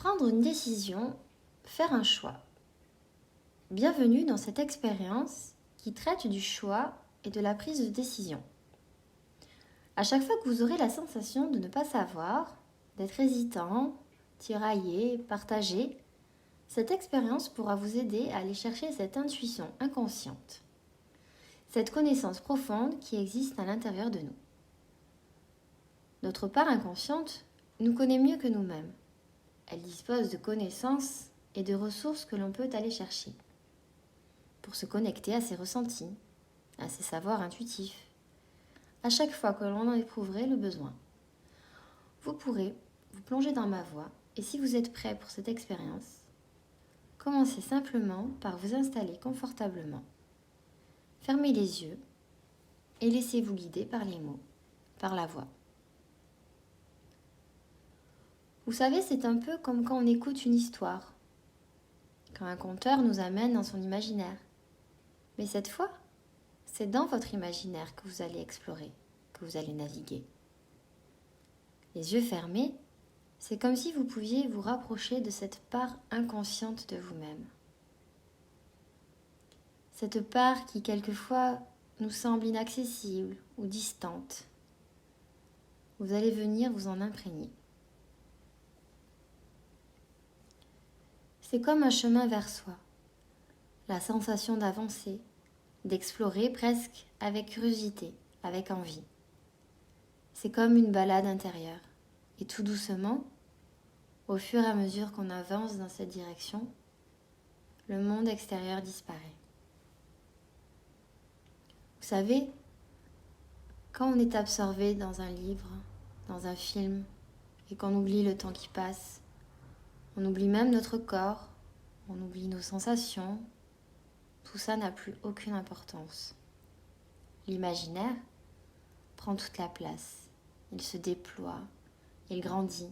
Prendre une décision, faire un choix. Bienvenue dans cette expérience qui traite du choix et de la prise de décision. À chaque fois que vous aurez la sensation de ne pas savoir, d'être hésitant, tiraillé, partagé, cette expérience pourra vous aider à aller chercher cette intuition inconsciente, cette connaissance profonde qui existe à l'intérieur de nous. Notre part inconsciente nous connaît mieux que nous-mêmes. Elle dispose de connaissances et de ressources que l'on peut aller chercher pour se connecter à ses ressentis, à ses savoirs intuitifs, à chaque fois que l'on en éprouverait le besoin. Vous pourrez vous plonger dans ma voix et si vous êtes prêt pour cette expérience, commencez simplement par vous installer confortablement. Fermez les yeux et laissez-vous guider par les mots, par la voix. Vous savez, c'est un peu comme quand on écoute une histoire, quand un conteur nous amène dans son imaginaire. Mais cette fois, c'est dans votre imaginaire que vous allez explorer, que vous allez naviguer. Les yeux fermés, c'est comme si vous pouviez vous rapprocher de cette part inconsciente de vous-même. Cette part qui quelquefois nous semble inaccessible ou distante. Vous allez venir vous en imprégner. C'est comme un chemin vers soi, la sensation d'avancer, d'explorer presque avec curiosité, avec envie. C'est comme une balade intérieure. Et tout doucement, au fur et à mesure qu'on avance dans cette direction, le monde extérieur disparaît. Vous savez, quand on est absorbé dans un livre, dans un film, et qu'on oublie le temps qui passe, on oublie même notre corps, on oublie nos sensations, tout ça n'a plus aucune importance. L'imaginaire prend toute la place, il se déploie, il grandit,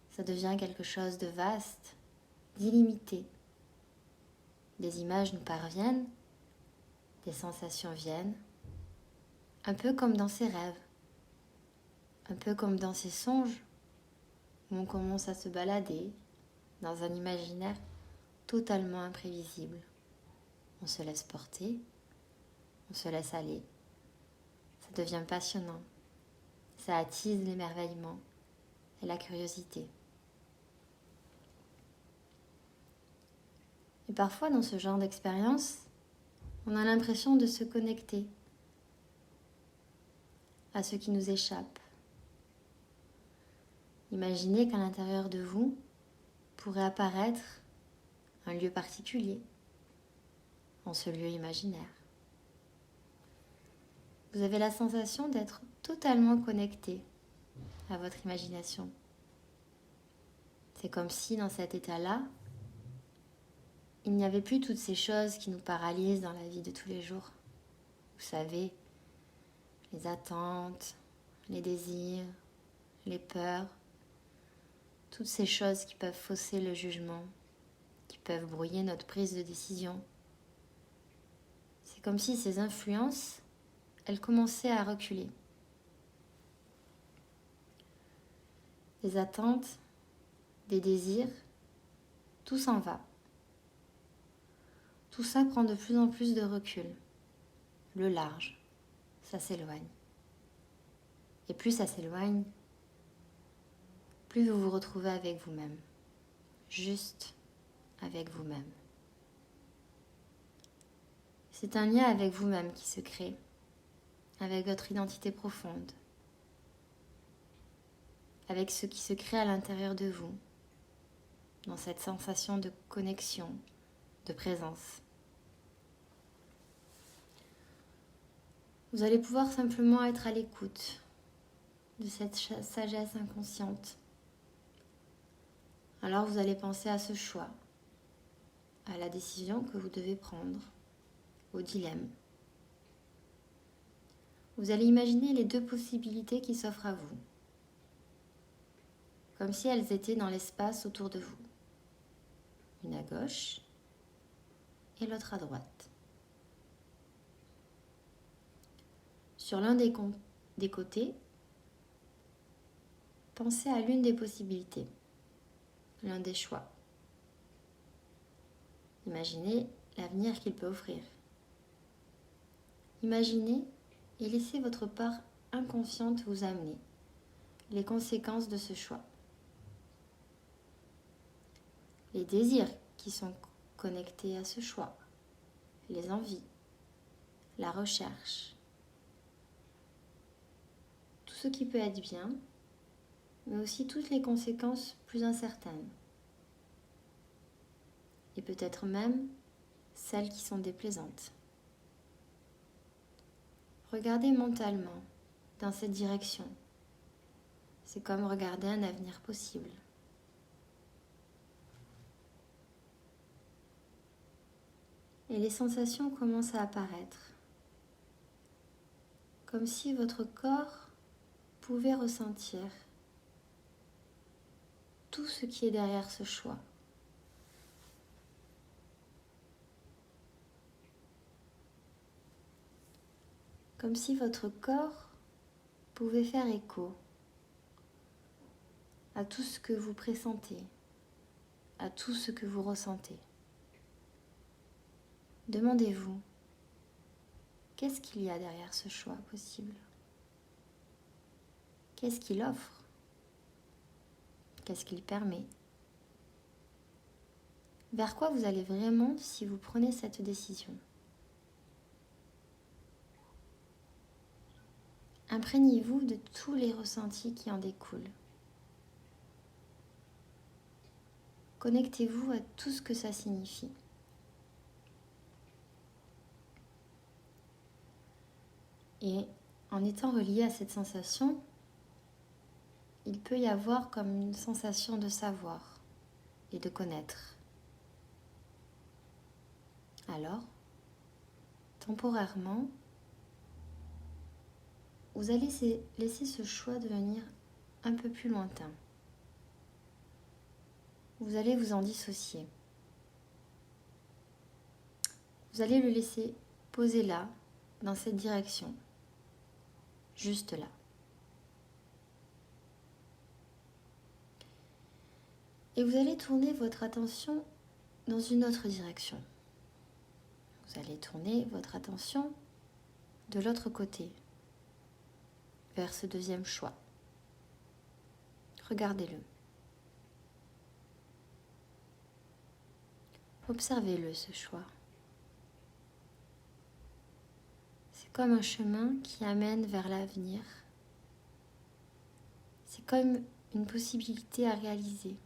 ça devient quelque chose de vaste, d'illimité. Des images nous parviennent, des sensations viennent, un peu comme dans ces rêves, un peu comme dans ces songes où on commence à se balader dans un imaginaire totalement imprévisible. On se laisse porter, on se laisse aller. Ça devient passionnant. Ça attise l'émerveillement et la curiosité. Et parfois, dans ce genre d'expérience, on a l'impression de se connecter à ce qui nous échappe. Imaginez qu'à l'intérieur de vous pourrait apparaître un lieu particulier, en ce lieu imaginaire. Vous avez la sensation d'être totalement connecté à votre imagination. C'est comme si dans cet état-là, il n'y avait plus toutes ces choses qui nous paralysent dans la vie de tous les jours. Vous savez, les attentes, les désirs, les peurs, toutes ces choses qui peuvent fausser le jugement, qui peuvent brouiller notre prise de décision. C'est comme si ces influences, elles commençaient à reculer. Des attentes, des désirs, tout s'en va. Tout ça prend de plus en plus de recul. Le large, ça s'éloigne. Et plus ça s'éloigne, plus vous vous retrouvez avec vous-même. Juste avec vous-même. C'est un lien avec vous-même qui se crée, avec votre identité profonde, avec ce qui se crée à l'intérieur de vous, dans cette sensation de connexion, de présence. Vous allez pouvoir simplement être à l'écoute de cette sagesse inconsciente. Alors vous allez penser à ce choix, à la décision que vous devez prendre, au dilemme. Vous allez imaginer les deux possibilités qui s'offrent à vous, comme si elles étaient dans l'espace autour de vous. Une à gauche et l'autre à droite. Sur l'un des côtés, pensez à l'une des possibilités. l'un des choix. Imaginez l'avenir qu'il peut offrir. Imaginez et laissez votre part inconsciente vous amener les conséquences de ce choix. Les désirs qui sont connectés à ce choix, les envies, la recherche, tout ce qui peut être bien, mais aussi toutes les conséquences plus incertaines. Et peut-être même celles qui sont déplaisantes. Regardez mentalement dans cette direction. C'est comme regarder un avenir possible. Et les sensations commencent à apparaître. Comme si votre corps pouvait ressentir tout ce qui est derrière ce choix. Comme si votre corps pouvait faire écho à tout ce que vous pressentez, à tout ce que vous ressentez. Demandez-vous, qu'est-ce qu'il y a derrière ce choix possible? Qu'est-ce qu'il offre? Qu'est-ce qu'il permet? Vers quoi vous allez vraiment si vous prenez cette décision? Imprégnez-vous de tous les ressentis qui en découlent. Connectez-vous à tout ce que ça signifie. Et en étant relié à cette sensation, il peut y avoir comme une sensation de savoir et de connaître. Alors, temporairement, vous allez laisser ce choix devenir un peu plus lointain. Vous allez vous en dissocier. Vous allez le laisser poser là, dans cette direction, juste là. Et vous allez tourner votre attention dans une autre direction. Vous allez tourner votre attention de l'autre côté, vers ce deuxième choix. Regardez-le. Observez-le, ce choix. C'est comme un chemin qui amène vers l'avenir. C'est comme une possibilité à réaliser.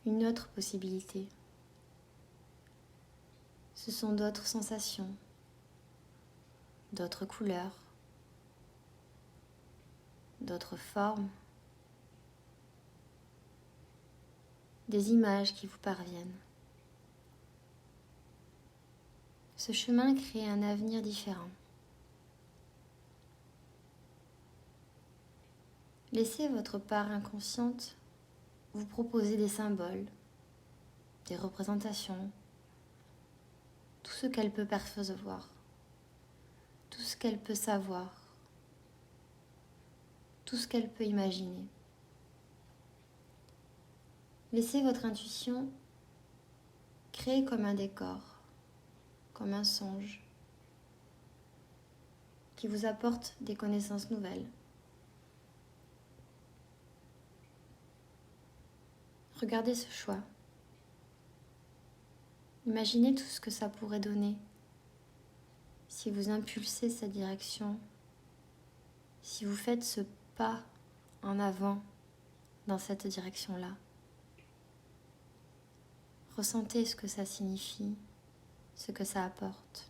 Une autre possibilité. Ce sont d'autres sensations, d'autres couleurs, d'autres formes, des images qui vous parviennent. Ce chemin crée un avenir différent. Laissez votre part inconsciente vous proposer des symboles, des représentations, tout ce qu'elle peut percevoir, tout ce qu'elle peut savoir, tout ce qu'elle peut imaginer. Laissez votre intuition créer comme un décor, comme un songe, qui vous apporte des connaissances nouvelles. Regardez ce choix. Imaginez tout ce que ça pourrait donner si vous impulsez cette direction, si vous faites ce pas en avant dans cette direction-là. Ressentez ce que ça signifie, ce que ça apporte.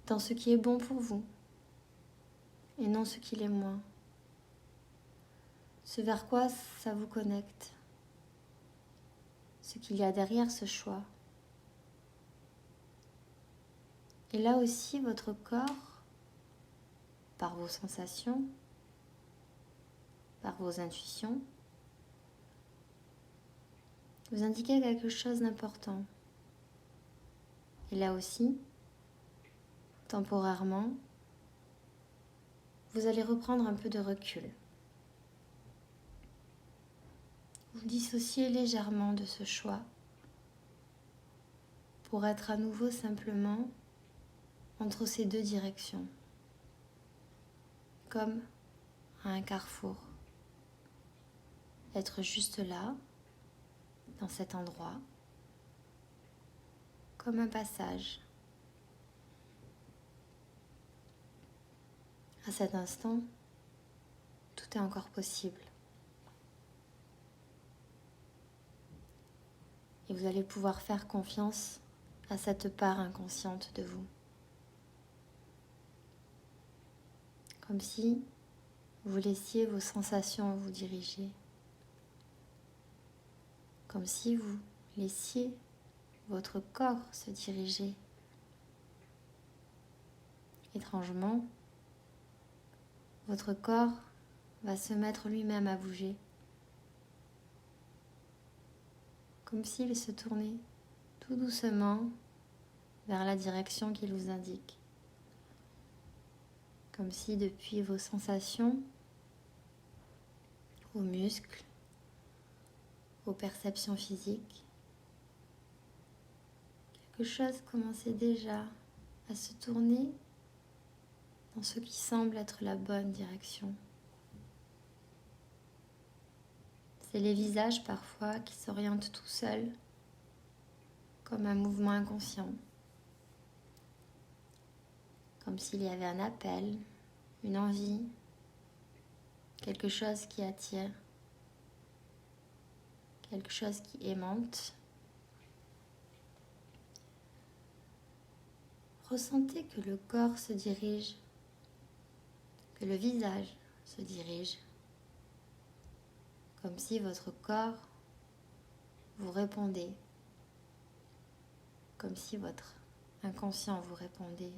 Dans ce qui est bon pour vous et non ce qui l'est moins. Ce vers quoi ça vous connecte. Ce qu'il y a derrière ce choix. Et là aussi, votre corps, par vos sensations, par vos intuitions, vous indiquez quelque chose d'important. Et là aussi, temporairement, vous allez reprendre un peu de recul. Vous dissociez légèrement de ce choix pour être à nouveau simplement entre ces deux directions, comme à un carrefour. Être juste là, dans cet endroit, comme un passage. À cet instant, tout est encore possible. Et vous allez pouvoir faire confiance à cette part inconsciente de vous. Comme si vous laissiez vos sensations vous diriger. Comme si vous laissiez votre corps se diriger. Étrangement, votre corps va se mettre lui-même à bouger. Comme s'il se tournait tout doucement vers la direction qu'il vous indique. Comme si depuis vos sensations, aux muscles, aux perceptions physiques, quelque chose commençait déjà à se tourner dans ce qui semble être la bonne direction. C'est les visages parfois qui s'orientent tout seuls, comme un mouvement inconscient. Comme s'il y avait un appel, une envie, quelque chose qui attire, quelque chose qui aimante. Ressentez que le corps se dirige, que le visage se dirige, comme si votre corps vous répondait, comme si votre inconscient vous répondait.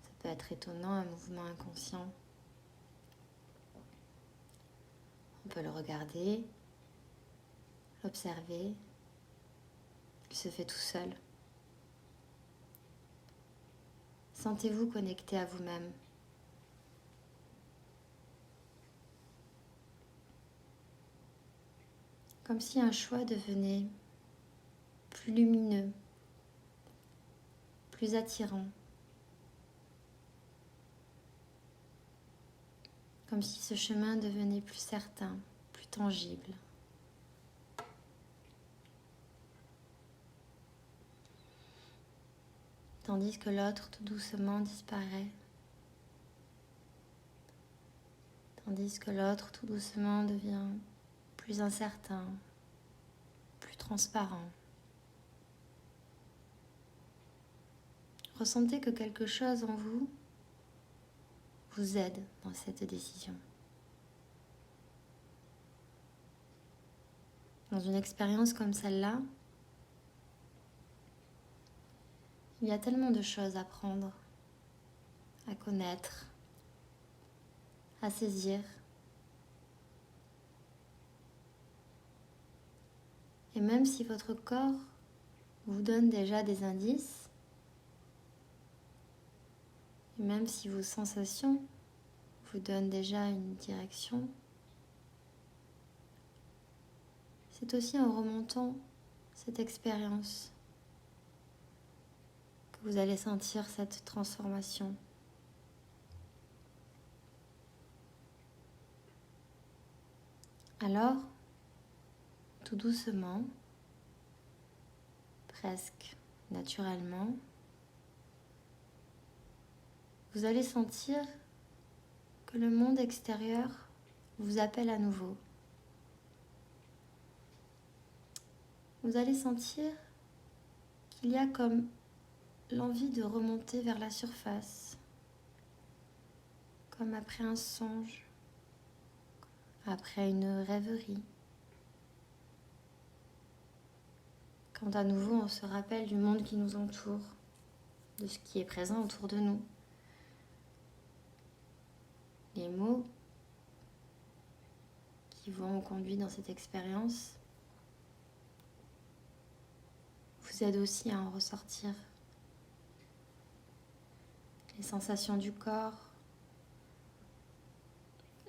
Ça peut être étonnant, un mouvement inconscient. On peut le regarder, l'observer. Il se fait tout seul. Sentez-vous connecté à vous-même. Comme si un choix devenait plus lumineux, plus attirant. Comme si ce chemin devenait plus certain, plus tangible. Tandis que l'autre tout doucement disparaît. Tandis que l'autre tout doucement devient plus incertain, plus transparent. Ressentez que quelque chose en vous vous aide dans cette décision. Dans une expérience comme celle-là, il y a tellement de choses à prendre, à connaître, à saisir. Et même si votre corps vous donne déjà des indices, et même si vos sensations vous donnent déjà une direction, c'est aussi en remontant cette expérience que vous allez sentir cette transformation. Alors, tout doucement, presque naturellement, vous allez sentir que le monde extérieur vous appelle à nouveau. Vous allez sentir qu'il y a comme l'envie de remonter vers la surface, comme après un songe, après une rêverie. Quand à nouveau on se rappelle du monde qui nous entoure, de ce qui est présent autour de nous. Les mots qui vous ont conduit dans cette expérience vous aident aussi à en ressortir. les sensations du corps,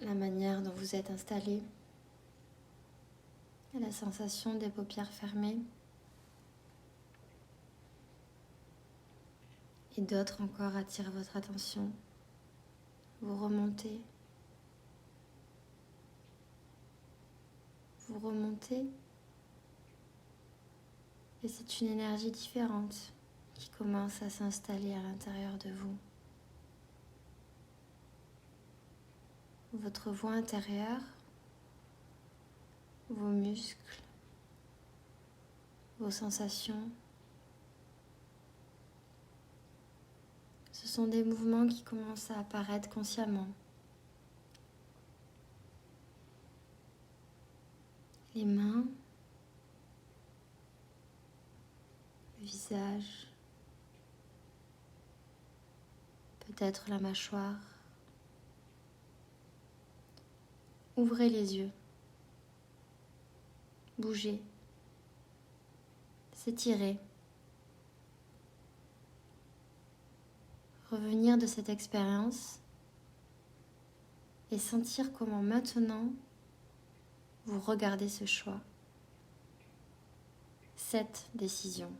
la manière dont vous êtes installé, et la sensation des paupières fermées. Et d'autres encore attirent votre attention. Vous remontez. Vous remontez. Et c'est une énergie différente qui commence à s'installer à l'intérieur de vous. Votre voix intérieure, vos muscles, vos sensations. Ce sont des mouvements qui commencent à apparaître consciemment. Les mains, le visage, peut-être la mâchoire. Ouvrez les yeux, bougez, s'étirer. Revenir de cette expérience et sentir comment maintenant vous regardez ce choix, cette décision.